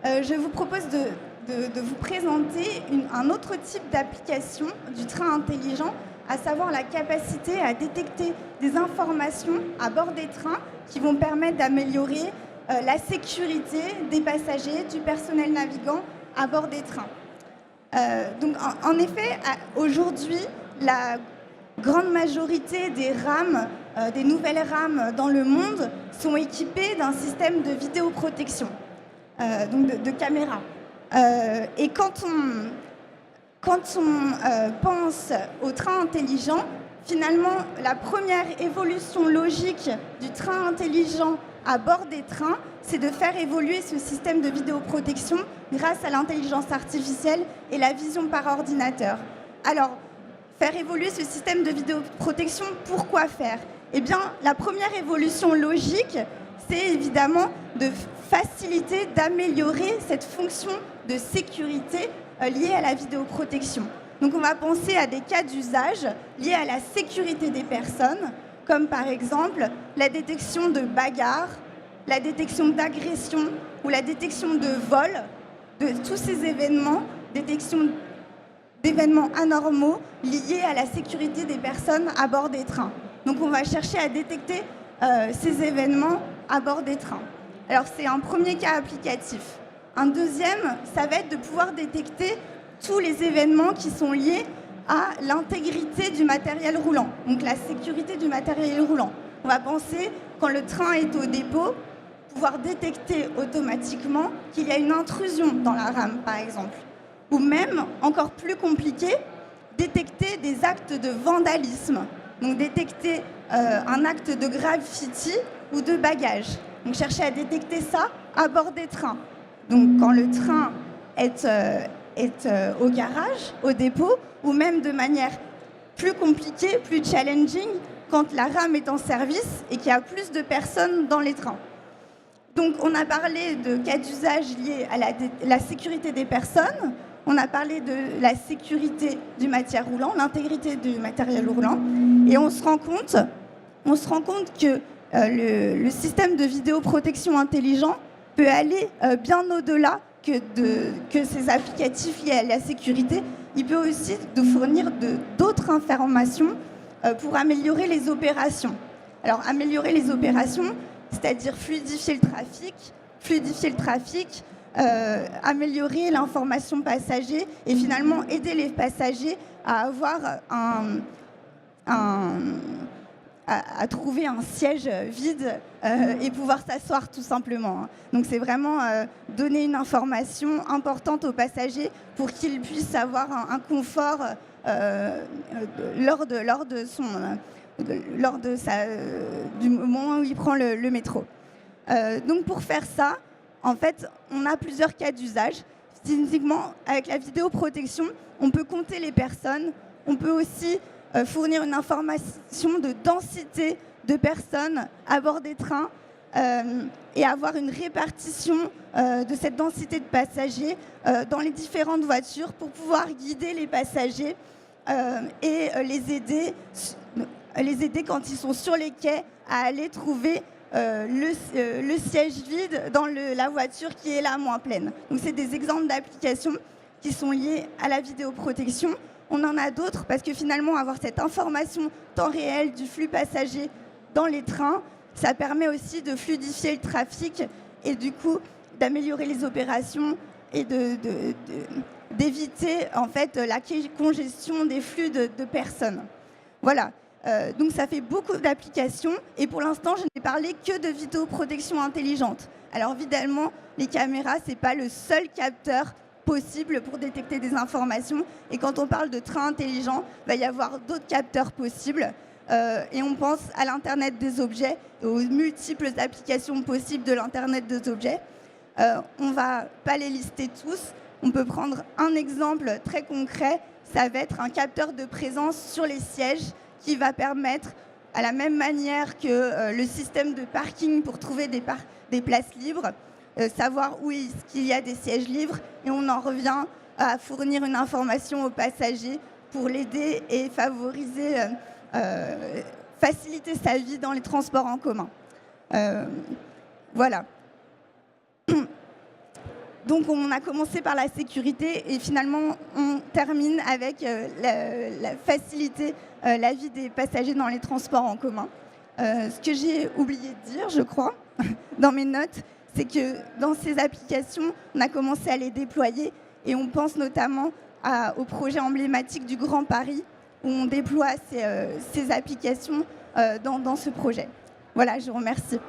je vous propose de vous présenter un autre type d'application du train intelligent, à savoir la capacité à détecter des informations à bord des trains qui vont permettre d'améliorer la sécurité des passagers, du personnel navigant à bord des trains. Donc, en effet, aujourd'hui, la grande majorité des rames, des nouvelles rames dans le monde, sont équipées d'un système de vidéoprotection, donc de caméras. Et quand on pense au train intelligent, finalement, la première évolution logique du train intelligent à bord des trains, c'est de faire évoluer ce système de vidéoprotection grâce à l'intelligence artificielle et la vision par ordinateur. Alors, faire évoluer ce système de vidéoprotection, pourquoi faire? Eh bien, la première évolution logique, c'est évidemment de faciliter, d'améliorer cette fonction de sécurité liée à la vidéoprotection. Donc on va penser à des cas d'usage liés à la sécurité des personnes, comme par exemple la détection de bagarres, la détection d'agressions ou la détection de vols, de tous ces événements, détection d'événements anormaux liés à la sécurité des personnes à bord des trains. Donc on va chercher à détecter ces événements à bord des trains. Alors c'est un premier cas applicatif. Un deuxième, ça va être de pouvoir détecter tous les événements qui sont liés à l'intégrité du matériel roulant, donc la sécurité du matériel roulant. On va penser, quand le train est au dépôt, pouvoir détecter automatiquement qu'il y a une intrusion dans la rame, par exemple. Ou même, encore plus compliqué, détecter des actes de vandalisme, donc détecter un acte de graffiti ou de bagage. Donc chercher à détecter ça à bord des trains. Donc quand le train est au garage, au dépôt, ou même de manière plus compliquée, plus challenging, quand la rame est en service et qu'il y a plus de personnes dans les trains. Donc on a parlé de cas d'usage liés à la sécurité des personnes, on a parlé de la sécurité du matériel roulant, l'intégrité du matériel roulant, et on se rend compte que le système de vidéoprotection intelligent peut aller bien au-delà que ces applicatifs liés à la sécurité. Il peut aussi nous fournir d'autres informations pour améliorer les opérations. Alors, améliorer les opérations, c'est-à-dire fluidifier le trafic, améliorer l'information passager et finalement aider les passagers à avoir à trouver un siège vide et pouvoir s'asseoir tout simplement. Donc c'est vraiment donner une information importante aux passagers pour qu'ils puissent avoir un confort du moment où il prend le métro. Donc pour faire ça, en fait, on a plusieurs cas d'usage. Typiquement, avec la vidéoprotection, on peut compter les personnes, on peut aussi fournir une information de densité de personnes à bord des trains et avoir une répartition de cette densité de passagers dans les différentes voitures pour pouvoir guider les passagers et les aider quand ils sont sur les quais à aller trouver le siège vide dans la voiture qui est la moins pleine. Donc c'est des exemples d'applications qui sont liées à la vidéoprotection. On en a d'autres parce que finalement, avoir cette information temps réel du flux passager dans les trains, ça permet aussi de fluidifier le trafic et du coup d'améliorer les opérations et d'éviter en fait la congestion des flux de personnes. Voilà. Donc ça fait beaucoup d'applications et pour l'instant, je n'ai parlé que de vidéoprotection intelligente. Alors évidemment, les caméras, ce n'est pas le seul capteur possible pour détecter des informations. Et quand on parle de train intelligent, il va y avoir d'autres capteurs possibles. Et on pense à l'Internet des objets, aux multiples applications possibles de l'Internet des objets. On ne va pas les lister tous. On peut prendre un exemple très concret. Ça va être un capteur de présence sur les sièges qui va permettre, à la même manière que le système de parking pour trouver des places libres, savoir où est-ce qu'il y a des sièges libres, et on en revient à fournir une information aux passagers pour l'aider et faciliter sa vie dans les transports en commun. Voilà. Donc on a commencé par la sécurité et finalement on termine avec la faciliter la vie des passagers dans les transports en commun. Ce que j'ai oublié de dire, je crois, dans mes notes, c'est que dans ces applications, on a commencé à les déployer et on pense notamment au projet emblématique du Grand Paris où on déploie ces applications dans ce projet. Voilà, je vous remercie.